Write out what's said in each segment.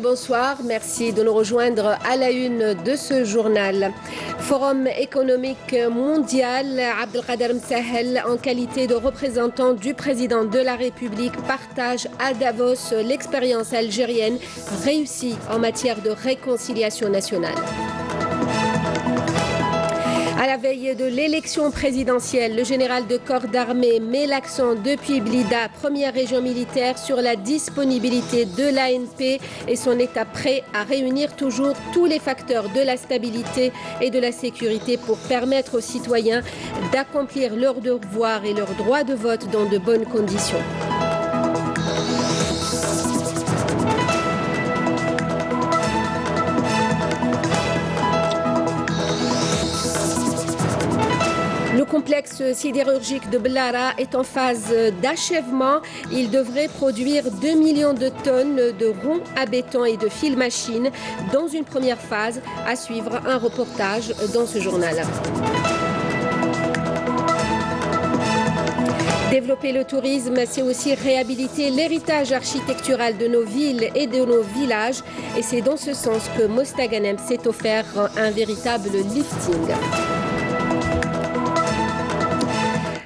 bonsoir. Merci de nous rejoindre à la une de ce journal. Forum économique mondial, Abdelkader Msahel, en qualité de représentant du président de la République, partage à Davos l'expérience algérienne réussie en matière de réconciliation nationale. À la veille de l'élection présidentielle, le général de corps d'armée met l'accent depuis Blida, première région militaire, sur la disponibilité de l'ANP et son état prêt à réunir toujours tous les facteurs de la stabilité et de la sécurité pour permettre aux citoyens d'accomplir leurs devoirs et leur droit de vote dans de bonnes conditions. Le complexe sidérurgique de Blara est en phase d'achèvement. Il devrait produire 2 millions de tonnes de ronds à béton et de fils machines dans une première phase. À suivre un reportage dans ce journal. Développer le tourisme, c'est aussi réhabiliter l'héritage architectural de nos villes et de nos villages. Et c'est dans ce sens que Mostaganem s'est offert un véritable lifting.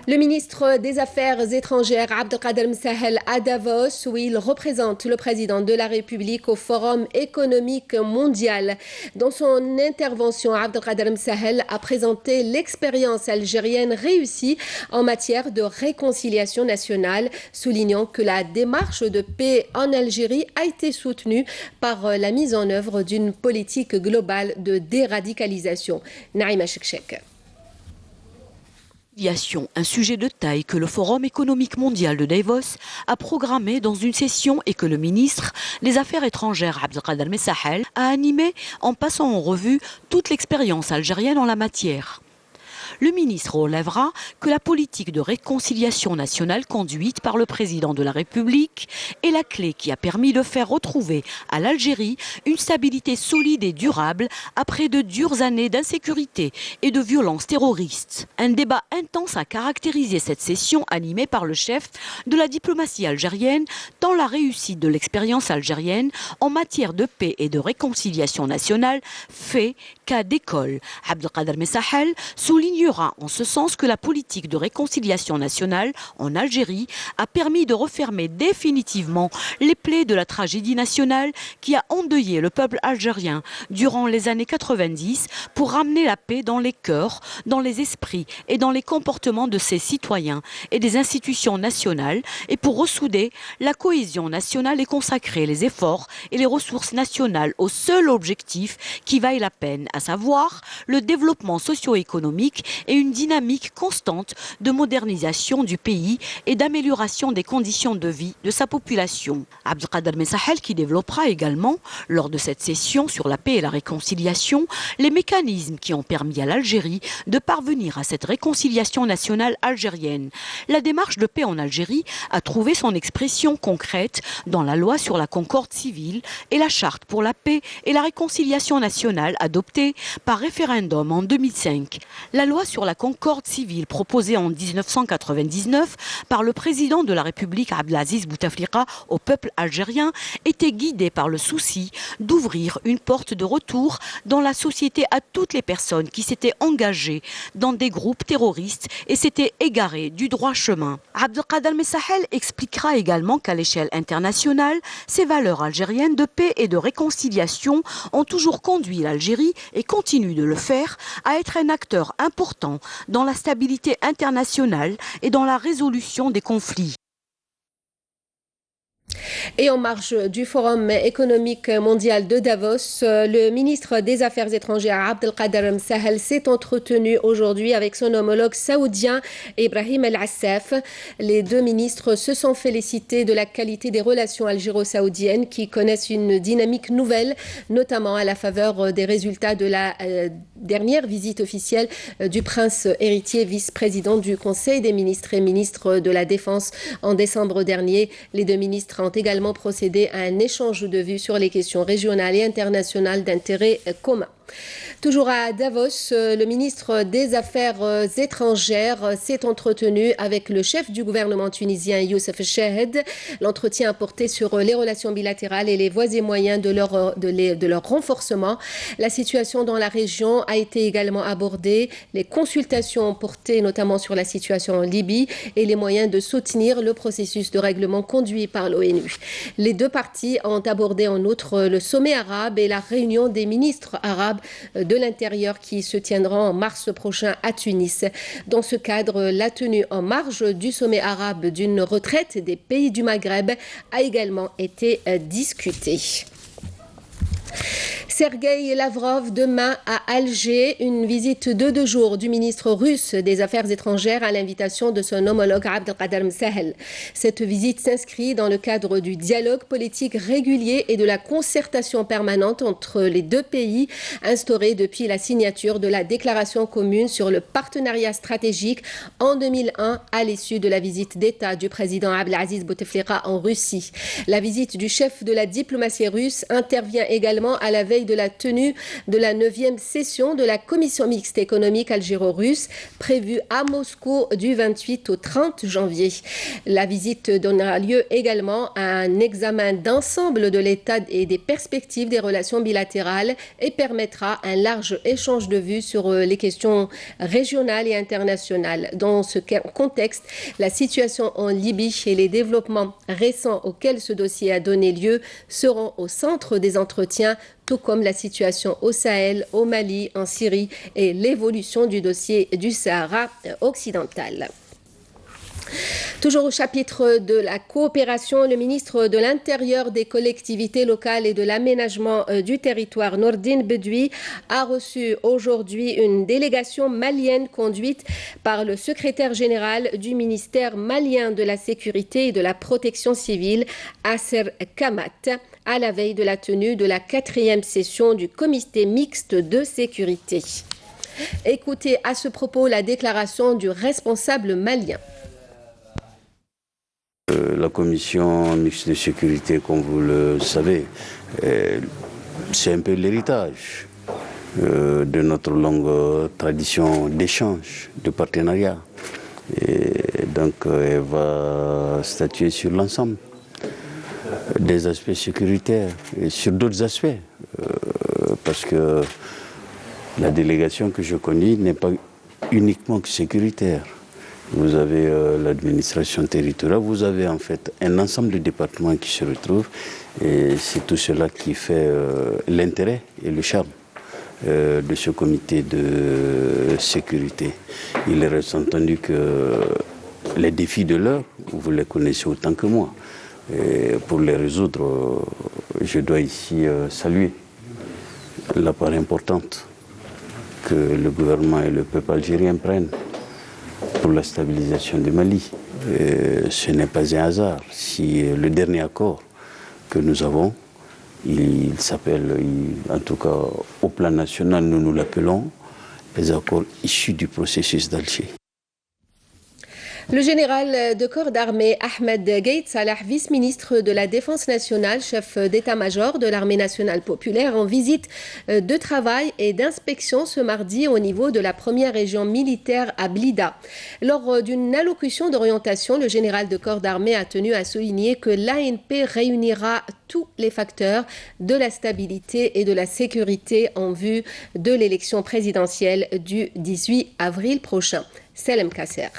Le ministre des Affaires étrangères, Abdelkader Msahel, à Davos, où il représente le président de la République au Forum économique mondial. Dans son intervention, Abdelkader Msahel a présenté l'expérience algérienne réussie en matière de réconciliation nationale, soulignant que la démarche de paix en Algérie a été soutenue par la mise en œuvre d'une politique globale de déradicalisation. Naïma Chekchek. Un sujet de taille que le Forum économique mondial de Davos a programmé dans une session et que le ministre des Affaires étrangères Abdelkader Msahel a animé en passant en revue toute l'expérience algérienne en la matière. Le ministre relèvera que la politique de réconciliation nationale conduite par le président de la République est la clé qui a permis de faire retrouver à l'Algérie une stabilité solide et durable après de dures années d'insécurité et de violences terroristes. Un débat intense a caractérisé cette session animée par le chef de la diplomatie algérienne, tant la réussite de l'expérience algérienne en matière de paix et de réconciliation nationale fait cas d'école. Abdelkader Msahel soulignera en ce sens que la politique de réconciliation nationale en Algérie a permis de refermer définitivement les plaies de la tragédie nationale qui a endeuillé le peuple algérien durant les années 90 pour ramener la paix dans les cœurs, dans les esprits et dans les comportements de ses citoyens et des institutions nationales et pour ressouder la cohésion nationale et consacrer les efforts et les ressources nationales au seul objectif qui vaille la peine, à savoir le développement socio-économique et une dynamique constante de modernisation du pays et d'amélioration des conditions de vie de sa population. Abdelkader Msahel qui développera également, lors de cette session sur la paix et la réconciliation, les mécanismes qui ont permis à l'Algérie de parvenir à cette réconciliation nationale algérienne. La démarche de paix en Algérie a trouvé son expression concrète dans la loi sur la concorde civile et la charte pour la paix et la réconciliation nationale adoptée par référendum en 2005. La loi sur la concorde civile proposée en 1999 par le président de la République Abdelaziz Bouteflika au peuple algérien était guidée par le souci d'ouvrir une porte de retour dans la société à toutes les personnes qui s'étaient engagées dans des groupes terroristes et s'étaient égarées du droit chemin. Abdelkader Msahel expliquera également qu'à l'échelle internationale, ces valeurs algériennes de paix et de réconciliation ont toujours conduit l'Algérie et continuent de le faire à être un acteur important dans la stabilité internationale et dans la résolution des conflits. Et en marge du Forum économique mondial de Davos, le ministre des Affaires étrangères Abdelkader Msahel s'est entretenu aujourd'hui avec son homologue saoudien Ibrahim El-Assaf. Les deux ministres se sont félicités de la qualité des relations algéro-saoudiennes qui connaissent une dynamique nouvelle, notamment à la faveur des résultats de la dernière visite officielle du prince héritier, vice-président du Conseil des ministres et ministre de la Défense en décembre dernier. Les deux ministres ont également procédé à un échange de vues sur les questions régionales et internationales d'intérêt commun. Toujours à Davos, le ministre des Affaires étrangères s'est entretenu avec le chef du gouvernement tunisien Youssef Chahed. L'entretien a porté sur les relations bilatérales et les voies et moyens de leur renforcement. La situation dans la région a été également abordée. Les consultations ont porté notamment sur la situation en Libye et les moyens de soutenir le processus de règlement conduit par l'ONU. Les deux parties ont abordé en outre le sommet arabe et la réunion des ministres arabes de l'Intérieur qui se tiendra en mars prochain à Tunis. Dans ce cadre, la tenue en marge du sommet arabe d'une retraite des pays du Maghreb a également été discutée. Sergueï Lavrov demain à Alger, une visite de 2 jours du ministre russe des Affaires étrangères à l'invitation de son homologue Abdelkader Msahel. Cette visite s'inscrit dans le cadre du dialogue politique régulier et de la concertation permanente entre les deux pays instaurée depuis la signature de la déclaration commune sur le partenariat stratégique en 2001 à l'issue de la visite d'État du président Abdelaziz Bouteflika en Russie. La visite du chef de la diplomatie russe intervient également à la veille de la tenue de la 9e session de la Commission mixte économique algéro-russe prévue à Moscou du 28 au 30 janvier. La visite donnera lieu également à un examen d'ensemble de l'état et des perspectives des relations bilatérales et permettra un large échange de vues sur les questions régionales et internationales. Dans ce contexte, la situation en Libye et les développements récents auxquels ce dossier a donné lieu seront au centre des entretiens, tout comme la situation au Sahel, au Mali, en Syrie et l'évolution du dossier du Sahara occidental. Toujours au chapitre de la coopération, le ministre de l'Intérieur, des collectivités locales et de l'aménagement du territoire, Nordine Bedoui, a reçu aujourd'hui une délégation malienne conduite par le secrétaire général du ministère malien de la Sécurité et de la Protection civile, Asser Kamat, à la veille de la tenue de la 4e session du comité mixte de sécurité. Écoutez à ce propos la déclaration du responsable malien. La commission mixte de sécurité, comme vous le savez, c'est un peu l'héritage de notre longue tradition d'échange, de partenariat. Et donc, elle va statuer sur l'ensemble des aspects sécuritaires et sur d'autres aspects. Parce que la délégation que je connais n'est pas uniquement que sécuritaire. Vous avez l'administration territoriale, vous avez en fait un ensemble de départements qui se retrouvent et c'est tout cela qui fait l'intérêt et le charme de ce comité de sécurité. Il reste entendu que les défis de l'heure, vous les connaissez autant que moi. Et pour les résoudre, je dois ici saluer la part importante que le gouvernement et le peuple algérien prennent pour la stabilisation du Mali. Ce n'est pas un hasard si le dernier accord que nous avons, il s'appelle, en tout cas au plan national, nous l'appelons les accords issus du processus d'Alger. Le général de corps d'armée Ahmed Gaït Salah, vice-ministre de la Défense nationale, chef d'état-major de l'armée nationale populaire, en visite de travail et d'inspection ce mardi au niveau de la première région militaire à Blida. Lors d'une allocution d'orientation, le général de corps d'armée a tenu à souligner que l'ANP réunira tous les facteurs de la stabilité et de la sécurité en vue de l'élection présidentielle du 18 avril prochain. Selem Kasser.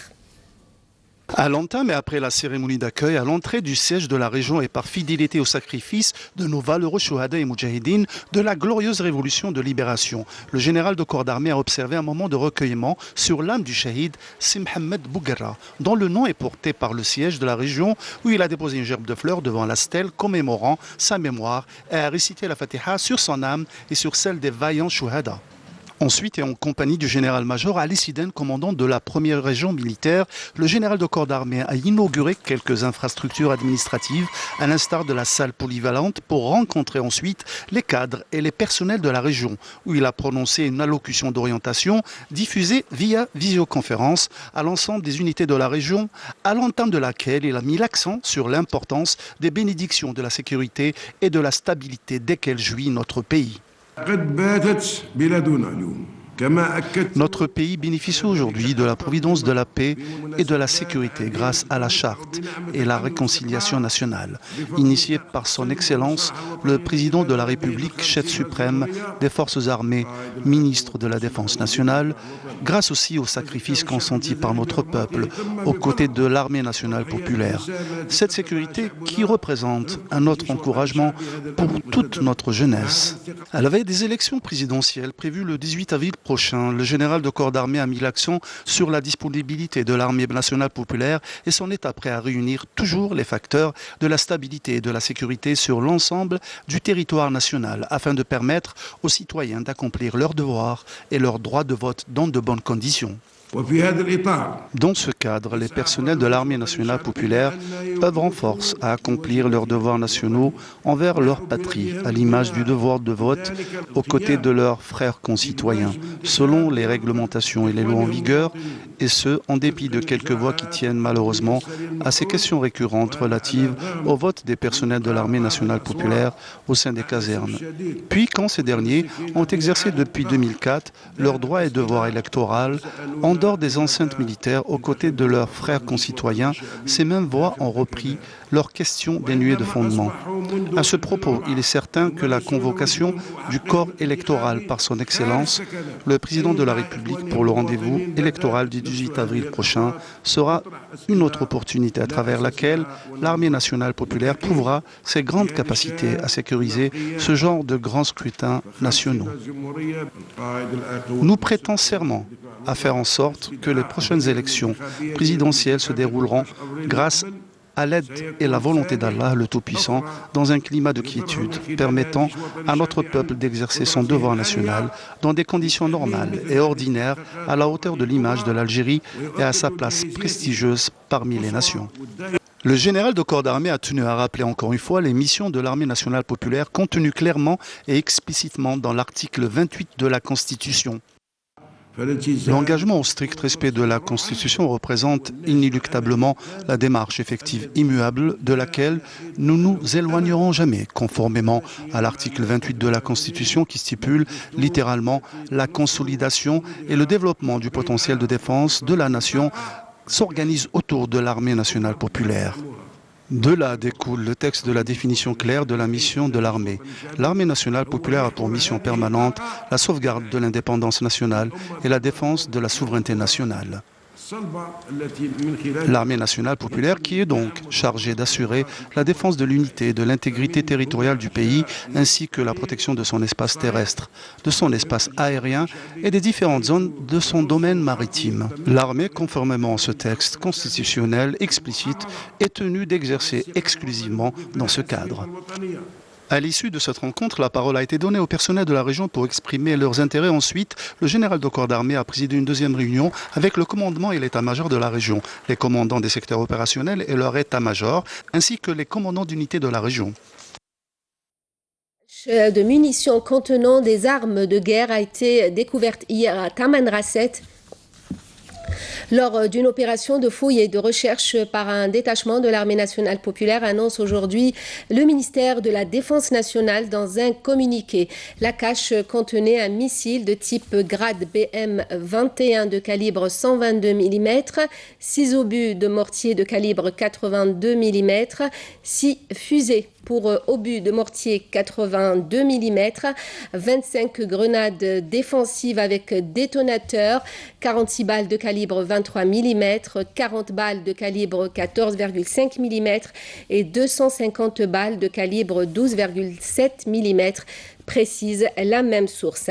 À l'entame et après la cérémonie d'accueil, à l'entrée du siège de la région et par fidélité au sacrifice de nos valeureux chouhada et moudjahidines de la glorieuse révolution de libération, le général de corps d'armée a observé un moment de recueillement sur l'âme du shahid Si Mohamed Bouguerra, dont le nom est porté par le siège de la région où il a déposé une gerbe de fleurs devant la stèle commémorant sa mémoire et a récité la Fatiha sur son âme et sur celle des vaillants chouhada. Ensuite, et en compagnie du général-major Ali Siden, commandant de la première région militaire, le général de corps d'armée a inauguré quelques infrastructures administratives, à l'instar de la salle polyvalente, pour rencontrer ensuite les cadres et les personnels de la région, où il a prononcé une allocution d'orientation diffusée via visioconférence à l'ensemble des unités de la région, à l'entame de laquelle il a mis l'accent sur l'importance des bénédictions de la sécurité et de la stabilité desquelles jouit notre pays. Notre pays bénéficie aujourd'hui de la providence de la paix et de la sécurité grâce à la charte et la réconciliation nationale, initiée par son Excellence le Président de la République, chef suprême des forces armées, ministre de la Défense nationale, grâce aussi aux sacrifices consentis par notre peuple aux côtés de l'Armée nationale populaire. Cette sécurité qui représente un autre encouragement pour toute notre jeunesse. À la veille des élections présidentielles prévues le 18 avril prochain, le général de corps d'armée a mis l'accent sur la disponibilité de l'Armée nationale populaire et son état prêt à réunir toujours les facteurs de la stabilité et de la sécurité sur l'ensemble du territoire national afin de permettre aux citoyens d'accomplir leurs devoirs et leur droit de vote dans de bonnes conditions. Dans ce cadre, les personnels de l'Armée nationale populaire œuvrent en force à accomplir leurs devoirs nationaux envers leur patrie, à l'image du devoir de vote aux côtés de leurs frères concitoyens, selon les réglementations et les lois en vigueur, et ce, en dépit de quelques voix qui tiennent malheureusement à ces questions récurrentes relatives au vote des personnels de l'Armée nationale populaire au sein des casernes. Puis, quand ces derniers ont exercé depuis 2004 leurs droits et devoirs électoraux en dehors des enceintes militaires aux côtés de leurs frères concitoyens, ces mêmes voix ont repris leurs questions dénuées de fondement. À ce propos, il est certain que la convocation du corps électoral par son Excellence, le Président de la République pour le rendez-vous électoral du 18 avril prochain, sera une autre opportunité à travers laquelle l'Armée nationale populaire prouvera ses grandes capacités à sécuriser ce genre de grands scrutins nationaux. Nous prêtons serment à faire en sorte que les prochaines élections présidentielles se dérouleront grâce à l'aide et la volonté d'Allah, le Tout-Puissant, dans un climat de quiétude, permettant à notre peuple d'exercer son devoir national dans des conditions normales et ordinaires à la hauteur de l'image de l'Algérie et à sa place prestigieuse parmi les nations. Le général de corps d'armée a tenu à rappeler encore une fois les missions de l'Armée nationale populaire contenues clairement et explicitement dans l'article 28 de la Constitution. L'engagement au strict respect de la Constitution représente inéluctablement la démarche effective immuable de laquelle nous nous éloignerons jamais, conformément à l'article 28 de la Constitution qui stipule littéralement la consolidation et le développement du potentiel de défense de la nation s'organise autour de l'Armée nationale populaire. De là découle le texte de la définition claire de la mission de l'armée. L'Armée nationale populaire a pour mission permanente la sauvegarde de l'indépendance nationale et la défense de la souveraineté nationale. L'Armée nationale populaire qui est donc chargée d'assurer la défense de l'unité et de l'intégrité territoriale du pays ainsi que la protection de son espace terrestre, de son espace aérien et des différentes zones de son domaine maritime. L'armée, conformément à ce texte constitutionnel explicite, est tenue d'exercer exclusivement dans ce cadre. À l'issue de cette rencontre, la parole a été donnée au personnel de la région pour exprimer leurs intérêts. Ensuite, le général de corps d'armée a présidé une deuxième réunion avec le commandement et l'état-major de la région, les commandants des secteurs opérationnels et leur état-major, ainsi que les commandants d'unités de la région. De munitions contenant des armes de guerre a été découverte hier à Tamanrasset, lors d'une opération de fouille et de recherche par un détachement de l'Armée nationale populaire, annonce aujourd'hui le ministère de la Défense nationale dans un communiqué. La cache contenait un missile de type Grad BM-21 de calibre 122 mm, 6 obus de mortier de calibre 82 mm, 6 fusées pour obus de mortier 82 mm, 25 grenades défensives avec détonateur, 46 balles de calibre 23 mm, 40 balles de calibre 14,5 mm et 250 balles de calibre 12,7 mm. Précise la même source.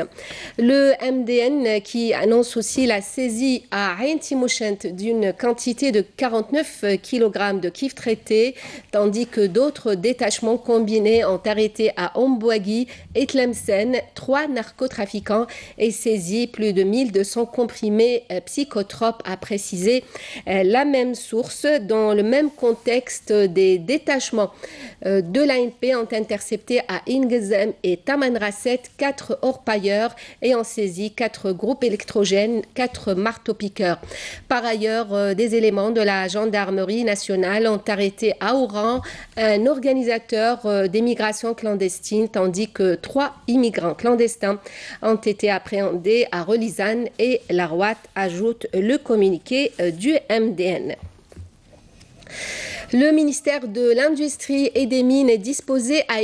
Le MDN qui annonce aussi la saisie à Ain Timouchent d'une quantité de 49 kg de kif traité, tandis que d'autres détachements combinés ont arrêté à Ombouagui et Tlemcen 3 narcotrafiquants et saisi plus de 1200 comprimés psychotropes, a précisé la même source. Dans le même contexte, des détachements de l'ANP ont intercepté à Ingezem et Taman emmènera 4 orpailleurs et en saisit 4 groupes électrogènes, 4 marteaux-piqueurs. Par ailleurs, des éléments de la gendarmerie nationale ont arrêté à Oran un organisateur d'émigration clandestine, tandis que 3 immigrants clandestins ont été appréhendés à Relizane et Larouat, ajoute le communiqué du MDN. Le ministère de l'Industrie et des Mines est disposé à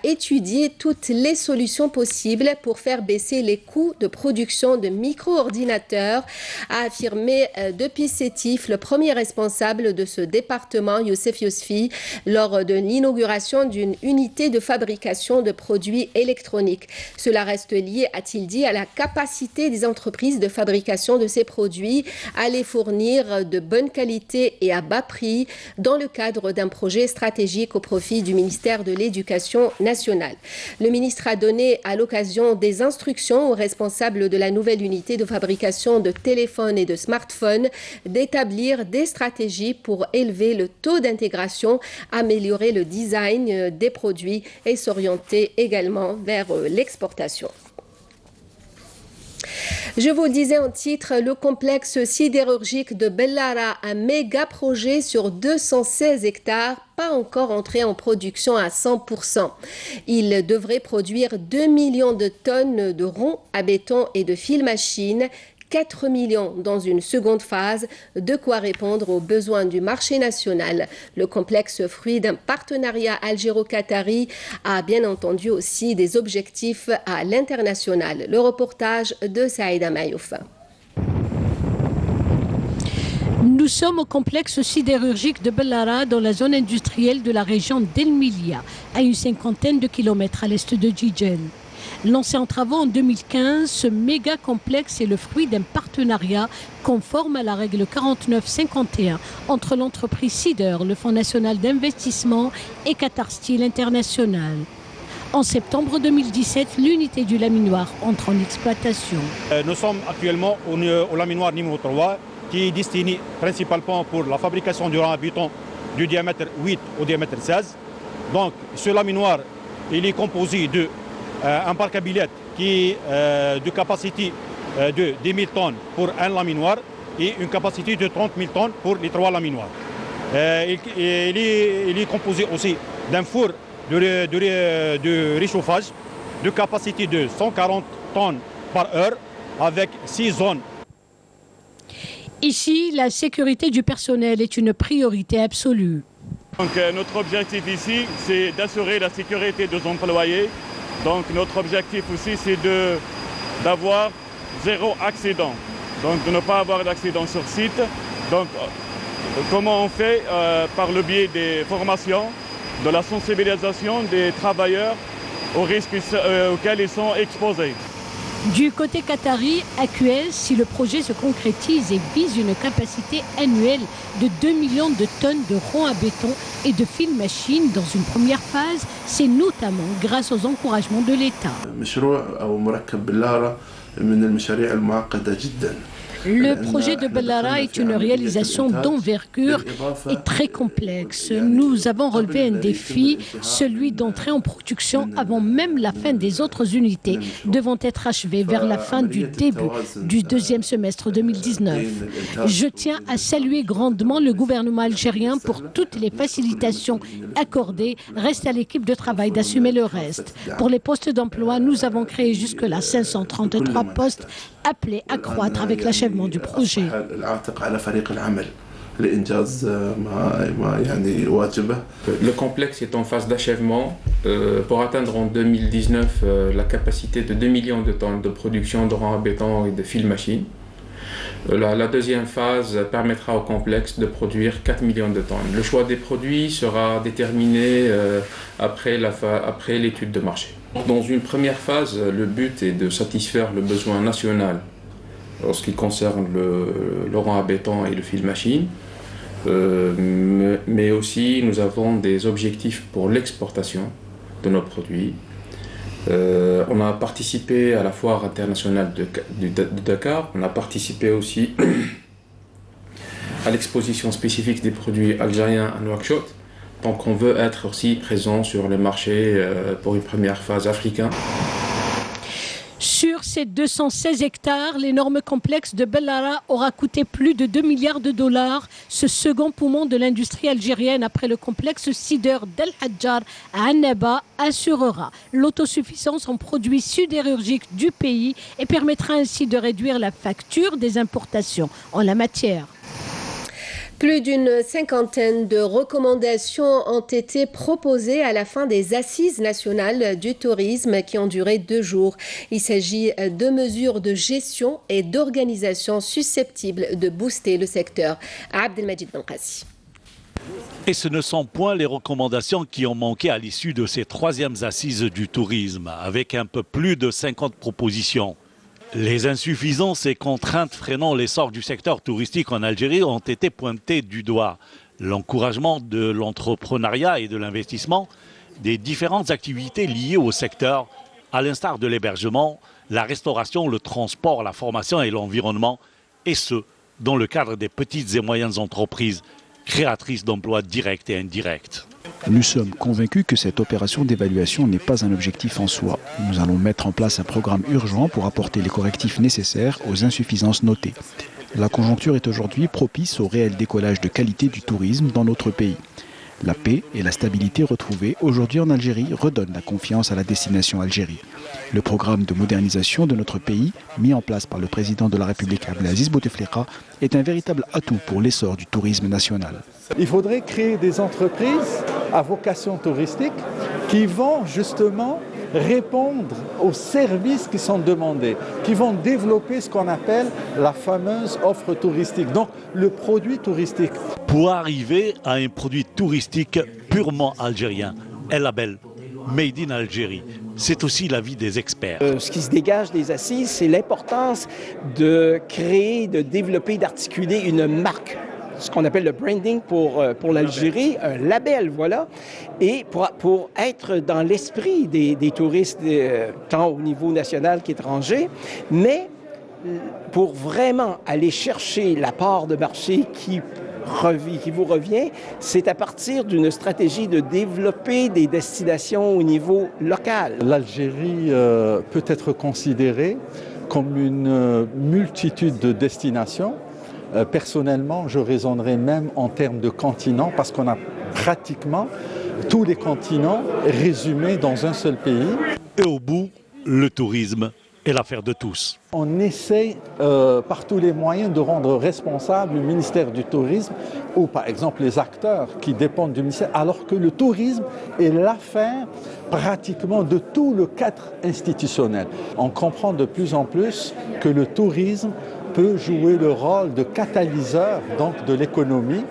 étudier toutes les solutions possibles pour faire baisser les coûts de production de micro-ordinateurs, a affirmé depuis Sétif le premier responsable de ce département, Youssef Yousfi, lors de l'inauguration d'une unité de fabrication de produits électroniques. Cela reste lié, a-t-il dit, à la capacité des entreprises de fabrication de ces produits à les fournir de bonne qualité et à bas prix, dans le cadre d'un projet stratégique au profit du ministère de l'Éducation nationale. Le ministre a donné à l'occasion des instructions aux responsables de la nouvelle unité de fabrication de téléphones et de smartphones d'établir des stratégies pour élever le taux d'intégration, améliorer le design des produits et s'orienter également vers l'exportation. Je vous le disais en titre, le complexe sidérurgique de Bellara, un méga projet sur 216 hectares, pas encore entré en production à 100%. Il devrait produire 2 millions de tonnes de ronds à béton et de fil machine, 4 millions dans une seconde phase, de quoi répondre aux besoins du marché national. Le complexe, fruit d'un partenariat algéro-qatari, a bien entendu aussi des objectifs à l'international. Le reportage de Saïda Mayouf. Nous sommes au complexe sidérurgique de Bellara, dans la zone industrielle de la région d'El Milia, à une 50aine de kilomètres à l'est de Djidjen. Lancé en travaux en 2015, ce méga complexe est le fruit d'un partenariat conforme à la règle 49-51 entre l'entreprise Sider, le Fonds national d'investissement et Qatar Steel International. En septembre 2017, l'unité du laminoir entre en exploitation. Nous sommes actuellement au laminoir numéro 3 qui est destiné principalement pour la fabrication du rang à béton du diamètre 8 au diamètre 16. Donc ce laminoir, il est composé de un parc à billettes qui est de capacité de 10 000 tonnes pour un laminoir et une capacité de 30 000 tonnes pour les 3 laminoirs. Il est composé aussi d'un four de réchauffage de capacité de 140 tonnes par heure avec 6 zones. Ici, la sécurité du personnel est une priorité absolue. Donc, notre objectif ici, c'est d'assurer la sécurité des employés. Donc notre objectif aussi, c'est d'avoir 0 accident. Donc de ne pas avoir d'accident sur site. Donc comment on fait? Par le biais des formations, de la sensibilisation des travailleurs aux risques auxquels ils sont exposés. Du côté qatari, AQS, si le projet se concrétise et vise une capacité annuelle de 2 millions de tonnes de ronds à béton et de fil machine dans une première phase, c'est notamment grâce aux encouragements de l'État. Le projet de Bellara est une réalisation d'envergure et très complexe. Nous avons relevé un défi, celui d'entrer en production avant même la fin des autres unités, devant être achevées vers la fin du début du deuxième semestre 2019. Je tiens à saluer grandement le gouvernement algérien pour toutes les facilitations accordées. Reste à l'équipe de travail d'assumer le reste. Pour les postes d'emploi, nous avons créé jusque-là 533 postes appelés à croître avec l'achèvement du projet. Le complexe est en phase d'achèvement pour atteindre en 2019 la capacité de 2 millions de tonnes de production de rangs à béton et de fil machine. La deuxième phase permettra au complexe de produire 4 millions de tonnes. Le choix des produits sera déterminé après l'étude de marché. Dans une première phase, le but est de satisfaire le besoin national en ce qui concerne le rang à béton et le fil machine. Mais aussi, nous avons des objectifs pour l'exportation de nos produits. On a participé à la foire internationale de Dakar. On a participé aussi à l'exposition spécifique des produits algériens à Nouakchott. Donc on veut être aussi présent sur le marché pour une première phase africain. Sur ces 216 hectares, l'énorme complexe de Bellara aura coûté plus de 2 milliards de dollars. Ce second poumon de l'industrie algérienne après le complexe Sider d'El Hadjar à Annaba assurera l'autosuffisance en produits sidérurgiques du pays et permettra ainsi de réduire la facture des importations en la matière. Plus d'une cinquantaine de recommandations ont été proposées à la fin des Assises nationales du tourisme qui ont duré 2 jours. Il s'agit de mesures de gestion et d'organisation susceptibles de booster le secteur. Abdelmajid Benkassi. Et ce ne sont point les recommandations qui ont manqué à l'issue de ces 3e Assises du tourisme, avec un peu plus de 50 propositions. Les insuffisances et contraintes freinant l'essor du secteur touristique en Algérie ont été pointées du doigt. L'encouragement de l'entrepreneuriat et de l'investissement, des différentes activités liées au secteur, à l'instar de l'hébergement, la restauration, le transport, la formation et l'environnement, et ce, dans le cadre des petites et moyennes entreprises créatrices d'emplois directs et indirects. Nous sommes convaincus que cette opération d'évaluation n'est pas un objectif en soi. Nous allons mettre en place un programme urgent pour apporter les correctifs nécessaires aux insuffisances notées. La conjoncture est aujourd'hui propice au réel décollage de qualité du tourisme dans notre pays. La paix et la stabilité retrouvées aujourd'hui en Algérie redonnent la confiance à la destination Algérie. Le programme de modernisation de notre pays, mis en place par le président de la République Abdelaziz Bouteflika, est un véritable atout pour l'essor du tourisme national. Il faudrait créer des entreprises à vocation touristique qui vont justement répondre aux services qui sont demandés, qui vont développer ce qu'on appelle la fameuse offre touristique, donc le produit touristique. Pour arriver à un produit touristique purement algérien, un label Made in Algérie, c'est aussi l'avis des experts. Ce qui se dégage des assises, c'est l'importance de créer, de développer, d'articuler une marque. Ce qu'on appelle le branding pour l'Algérie, un label, voilà, et pour être dans l'esprit des touristes, tant au niveau national qu'étranger, mais pour vraiment aller chercher la part de marché qui vous revient, c'est à partir d'une stratégie de développer des destinations au niveau local. L'Algérie peut être considérée comme une multitude de destinations. Personnellement, je raisonnerais même en termes de continents parce qu'on a pratiquement tous les continents résumés dans un seul pays. Et au bout, le tourisme est l'affaire de tous. On essaie par tous les moyens de rendre responsable le ministère du Tourisme ou par exemple les acteurs qui dépendent du ministère, alors que le tourisme est l'affaire pratiquement de tout le cadre institutionnel. On comprend de plus en plus que le tourisme peut jouer le rôle de catalyseur donc, de l'économie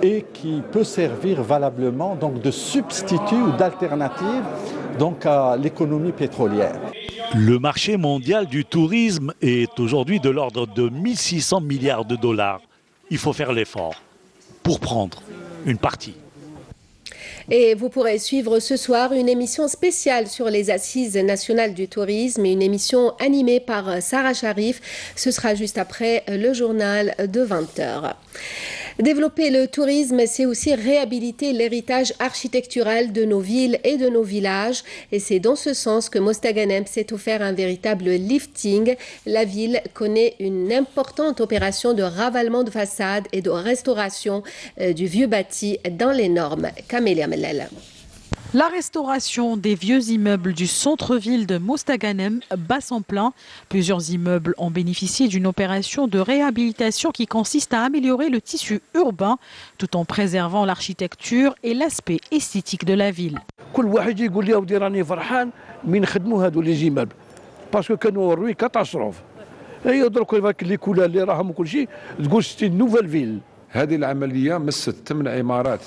et qui peut servir valablement donc, de substitut ou d'alternative donc, à l'économie pétrolière. Le marché mondial du tourisme est aujourd'hui de l'ordre de 1600 milliards de dollars. Il faut faire l'effort pour prendre une partie. Et vous pourrez suivre ce soir une émission spéciale sur les Assises nationales du tourisme, une émission animée par Sarah Sharif. Ce sera juste après le journal de 20h. Développer le tourisme, c'est aussi réhabiliter l'héritage architectural de nos villes et de nos villages. Et c'est dans ce sens que Mostaganem s'est offert un véritable lifting. La ville connaît une importante opération de ravalement de façades et de restauration du vieux bâti dans les normes. Camélia Mellel. La restauration des vieux immeubles du centre-ville de Mostaganem bat son plein. Plusieurs immeubles ont bénéficié d'une opération de réhabilitation qui consiste à améliorer le tissu urbain tout en préservant l'architecture et l'aspect esthétique de la ville.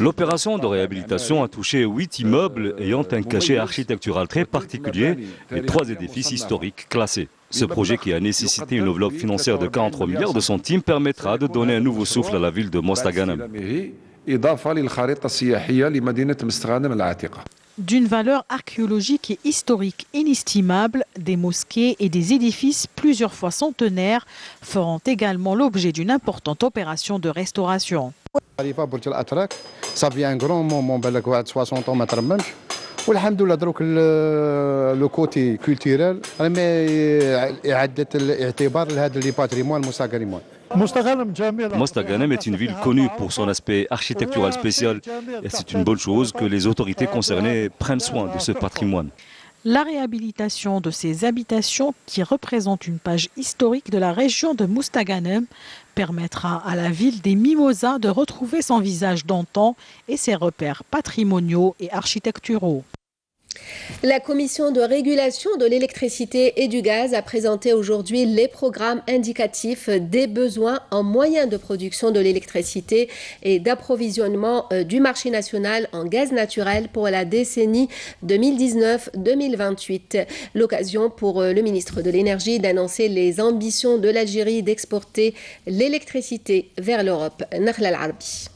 L'opération de réhabilitation a touché 8 immeubles ayant un cachet architectural très particulier et 3 édifices historiques classés. Ce projet, qui a nécessité une enveloppe financière de 43 milliards de centimes, permettra de donner un nouveau souffle à la ville de Mostaganem. D'une valeur archéologique et historique inestimable, des mosquées et des édifices plusieurs fois centenaires feront également l'objet d'une importante opération de restauration. Ça fait un grand moment, 60 ans, ما ترممش. والحمد لله دروك لو كوتي كولتورال اعاده الاعتبار لهذا لي باتريمون المستقرمون. Mostaganem est une ville connue pour son aspect architectural spécial et c'est une bonne chose que les autorités concernées prennent soin de ce patrimoine. La réhabilitation de ces habitations, qui représentent une page historique de la région de Mostaganem, permettra à la ville des Mimosas de retrouver son visage d'antan et ses repères patrimoniaux et architecturaux. La commission de régulation de l'électricité et du gaz a présenté aujourd'hui les programmes indicatifs des besoins en moyens de production de l'électricité et d'approvisionnement du marché national en gaz naturel pour la décennie 2019-2028. L'occasion pour le ministre de l'Énergie d'annoncer les ambitions de l'Algérie d'exporter l'électricité vers l'Europe. Nakhla Al-Arbi.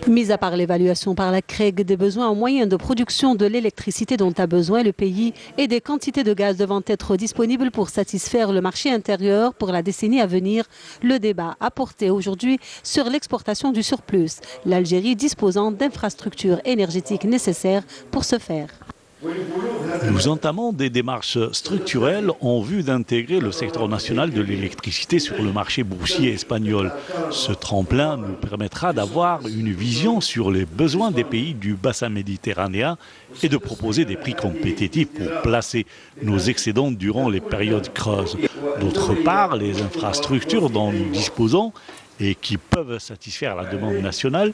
Mis à part l'évaluation par la CREG des besoins en moyens de production de l'électricité dont a besoin le pays et des quantités de gaz devant être disponibles pour satisfaire le marché intérieur pour la décennie à venir, le débat a porté aujourd'hui sur l'exportation du surplus, l'Algérie disposant d'infrastructures énergétiques nécessaires pour ce faire. Nous entamons des démarches structurelles en vue d'intégrer le secteur national de l'électricité sur le marché boursier espagnol. Ce tremplin nous permettra d'avoir une vision sur les besoins des pays du bassin méditerranéen et de proposer des prix compétitifs pour placer nos excédents durant les périodes creuses. D'autre part, les infrastructures dont nous disposons et qui peuvent satisfaire la demande nationale,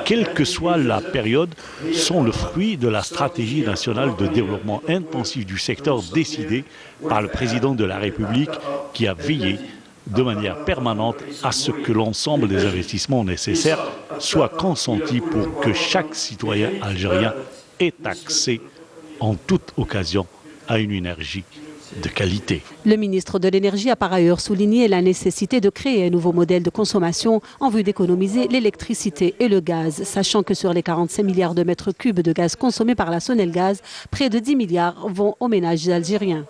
quelle que soit la période, sont le fruit de la stratégie nationale de développement intensif du secteur décidée par le président de la République qui a veillé de manière permanente à ce que l'ensemble des investissements nécessaires soient consentis pour que chaque citoyen algérien ait accès en toute occasion à une énergie de qualité. Le ministre de l'Énergie a par ailleurs souligné la nécessité de créer un nouveau modèle de consommation en vue d'économiser l'électricité et le gaz, sachant que sur les 45 milliards de mètres cubes de gaz consommés par la Sonelgaz, près de 10 milliards vont aux ménages algériens.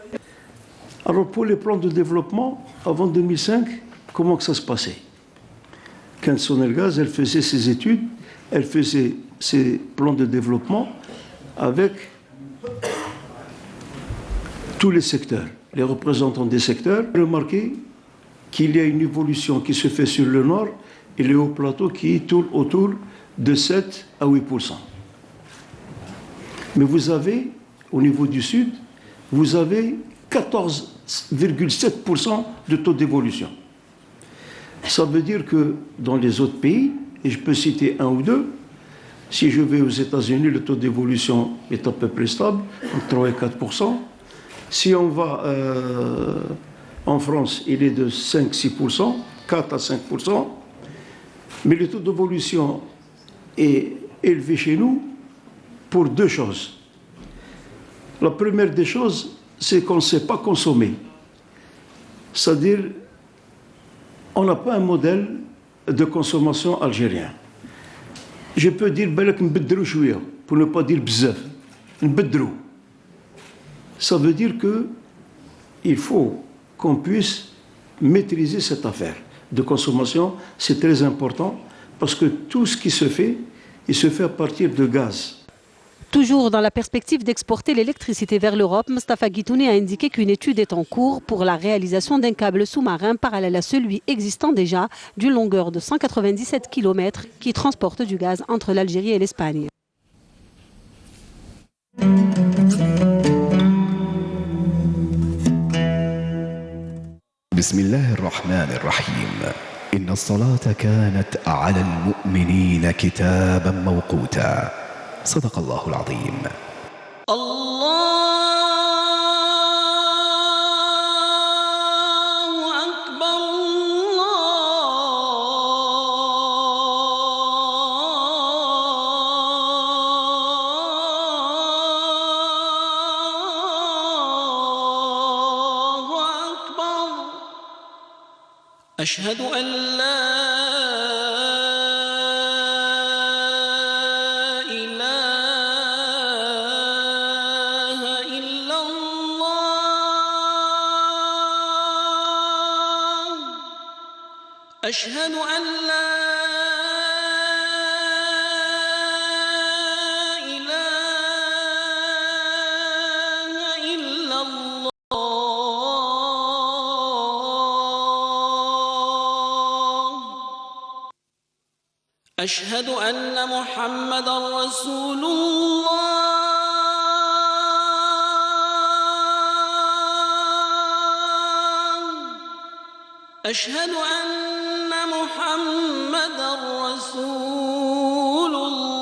Alors pour les plans de développement, avant 2005, comment que ça se passait? Quand Sonelgaz, elle faisait ses études, elle faisait ses plans de développement avec tous les secteurs, les représentants des secteurs. Remarquez qu'il y a une évolution qui se fait sur le nord et le haut plateau qui tourne autour de 7 à 8%. Mais vous avez, au niveau du sud, vous avez 14,7% de taux d'évolution. Ça veut dire que dans les autres pays, et je peux citer un ou deux, si je vais aux États-Unis, le taux d'évolution est à peu près stable, entre 3 et 4%. Si on va en France, il est de 5-6%, 4 à 5%. Mais le taux d'évolution est élevé chez nous pour deux choses. La première des choses, c'est qu'on ne sait pas consommer. C'est-à-dire, on n'a pas un modèle de consommation algérien. Je peux dire, pour ne pas dire bzef, ça veut dire qu'il faut qu'on puisse maîtriser cette affaire de consommation. C'est très important parce que tout ce qui se fait, il se fait à partir de gaz. Toujours dans la perspective d'exporter l'électricité vers l'Europe, Mostafa Guitouni a indiqué qu'une étude est en cours pour la réalisation d'un câble sous-marin parallèle à celui existant déjà d'une longueur de 197 km qui transporte du gaz entre l'Algérie et l'Espagne. بسم الله الرحمن الرحيم إن الصلاة كانت على المؤمنين كتابا موقوتا صدق الله العظيم. أشهد أن لا إله إلا الله أشهد أن لا أشهد أن محمدًا رسول الله أشهد أن محمدًا رسول الله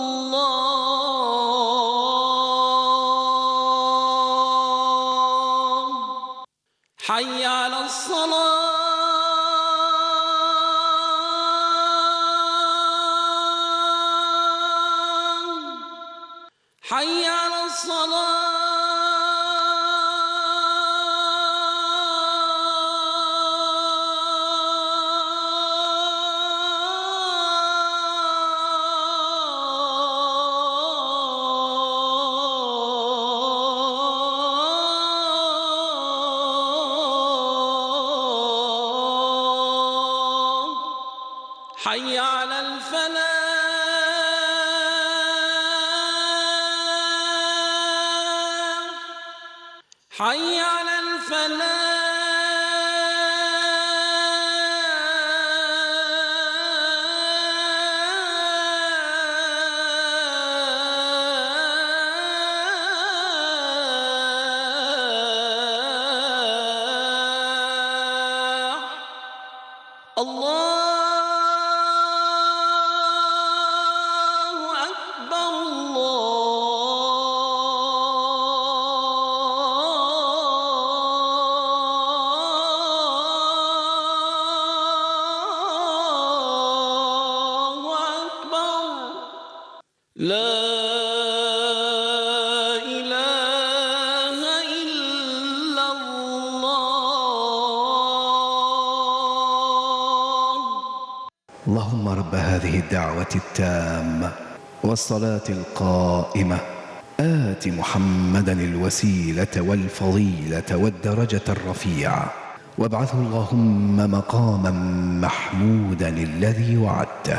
حي على الصلاة حي على الصلاة حي على الفلاح حي على الفلاح الله أكبر الله أكبر لا إله إلا الله اللهم رب هذه الدعوة التامة والصلاة القائمة آت محمدا الوسيلة والفضيلة والدرجة الرفيعة وابعثه اللهم مقاما محمودا الذي وعدته.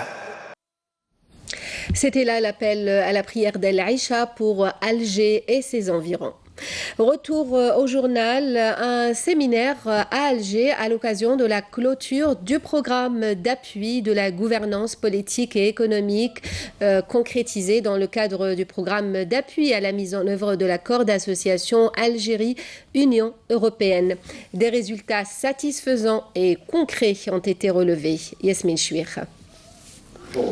C'était là l'appel à la prière d'El-Aïcha pour Alger et ses environs. Retour au journal, un séminaire à Alger à l'occasion de la clôture du programme d'appui de la gouvernance politique et économique concrétisé dans le cadre du programme d'appui à la mise en œuvre de l'accord d'association Algérie-Union européenne. Des résultats satisfaisants et concrets ont été relevés. Yasmine Chouir.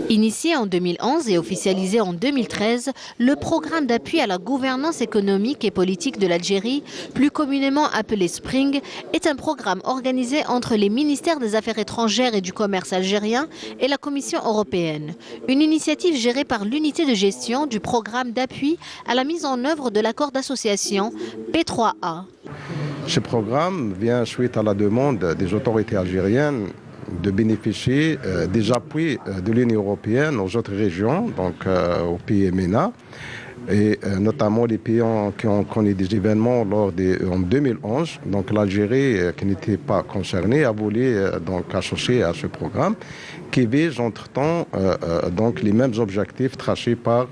Initié en 2011 et officialisé en 2013, le programme d'appui à la gouvernance économique et politique de l'Algérie, plus communément appelé SPRING, est un programme organisé entre les ministères des Affaires étrangères et du commerce algérien et la Commission européenne. Une initiative gérée par l'unité de gestion du programme d'appui à la mise en œuvre de l'accord d'association P3A. Ce programme vient suite à la demande des autorités algériennes de bénéficier des appuis de l'Union européenne aux autres régions, donc aux pays MENA, et notamment les pays qui ont connu des événements en 2011. Donc l'Algérie, qui n'était pas concernée, a voulu donc associer à ce programme qui vise entre-temps donc les mêmes objectifs tracés par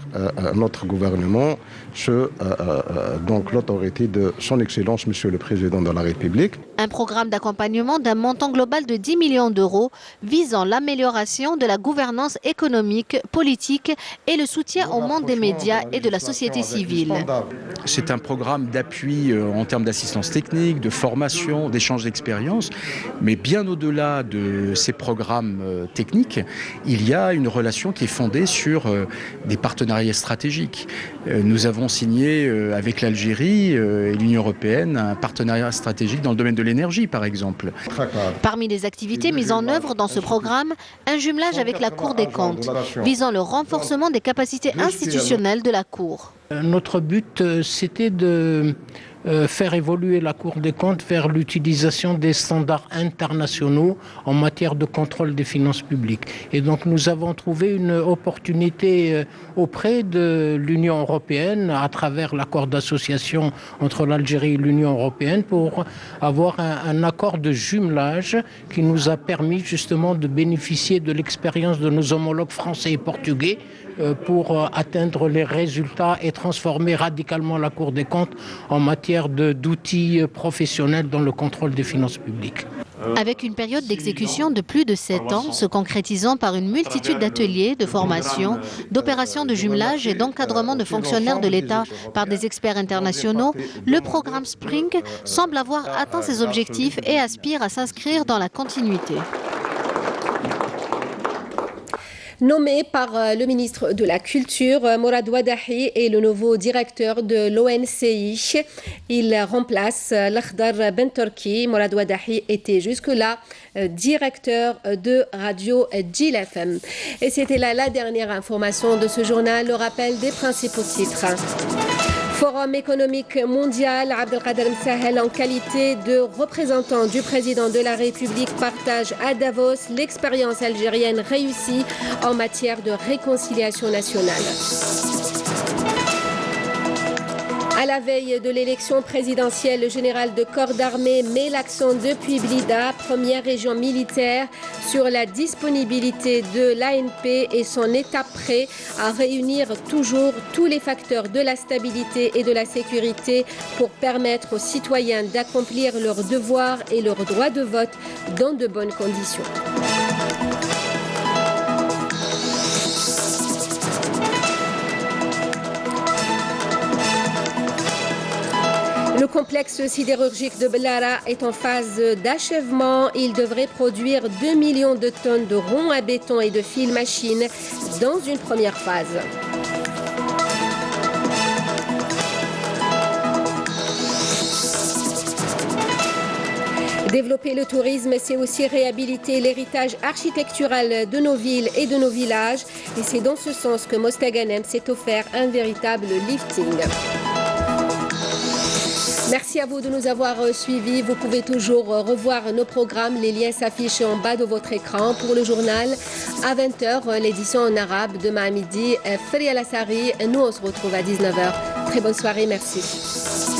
notre gouvernement, donc l'autorité de son Excellence, Monsieur le Président de la République. Un programme d'accompagnement d'un montant global de 10 millions d'euros visant l'amélioration de la gouvernance économique, politique et le soutien au monde des médias et de la société civile. C'est un programme d'appui en termes d'assistance technique, de formation, d'échange d'expérience, mais bien au-delà de ces programmes techniques, il y a une relation qui est fondée sur des partenariats stratégiques. Nous avons signé avec l'Algérie et l'Union européenne un partenariat stratégique dans le domaine de l'énergie, par exemple. Parmi les activités mises en œuvre dans ce programme, un jumelage avec la Cour des comptes, visant le renforcement des capacités institutionnelles de la Cour. Notre but, c'était de faire évoluer la Cour des comptes vers l'utilisation des standards internationaux en matière de contrôle des finances publiques. Et donc nous avons trouvé une opportunité auprès de l'Union européenne à travers l'accord d'association entre l'Algérie et l'Union européenne pour avoir un accord de jumelage qui nous a permis justement de bénéficier de l'expérience de nos homologues français et portugais pour atteindre les résultats et transformer radicalement la Cour des comptes en matière d'outils professionnels dans le contrôle des finances publiques. avec une période d'exécution de plus de 7 ans, se concrétisant par une multitude d'ateliers, de formations, d'opérations de jumelage et d'encadrement de fonctionnaires de l'État par des experts internationaux, le programme Spring semble avoir atteint ses objectifs et aspire à s'inscrire dans la continuité. Nommé par le ministre de la Culture, Morad Wadahi est le nouveau directeur de l'ONCI. Il remplace Lakhdar Bentorki. Morad Wadahi était jusque-là directeur de Radio Djil FM. Et c'était là la dernière information de ce journal, le rappel des principaux titres. Forum économique mondial, Abdelkader Msahel, en qualité de représentant du président de la République, partage à Davos l'expérience algérienne réussie en matière de réconciliation nationale. À la veille de l'élection présidentielle, le général de corps d'armée met l'accent depuis Blida, première région militaire, sur la disponibilité de l'ANP et son état prêt à réunir toujours tous les facteurs de la stabilité et de la sécurité pour permettre aux citoyens d'accomplir leurs devoirs et leurs droits de vote dans de bonnes conditions. Le complexe sidérurgique de Bellara est en phase d'achèvement. Il devrait produire 2 millions de tonnes de ronds à béton et de fils machines dans une première phase. Développer le tourisme, c'est aussi réhabiliter l'héritage architectural de nos villes et de nos villages. Et c'est dans ce sens que Mostaganem s'est offert un véritable lifting. Merci à vous de nous avoir suivis. Vous pouvez toujours revoir nos programmes. Les liens s'affichent en bas de votre écran. Pour le journal, à 20h, l'édition en arabe. Demain à midi, Feria Lassari. Nous, on se retrouve à 19h. Très bonne soirée. Merci.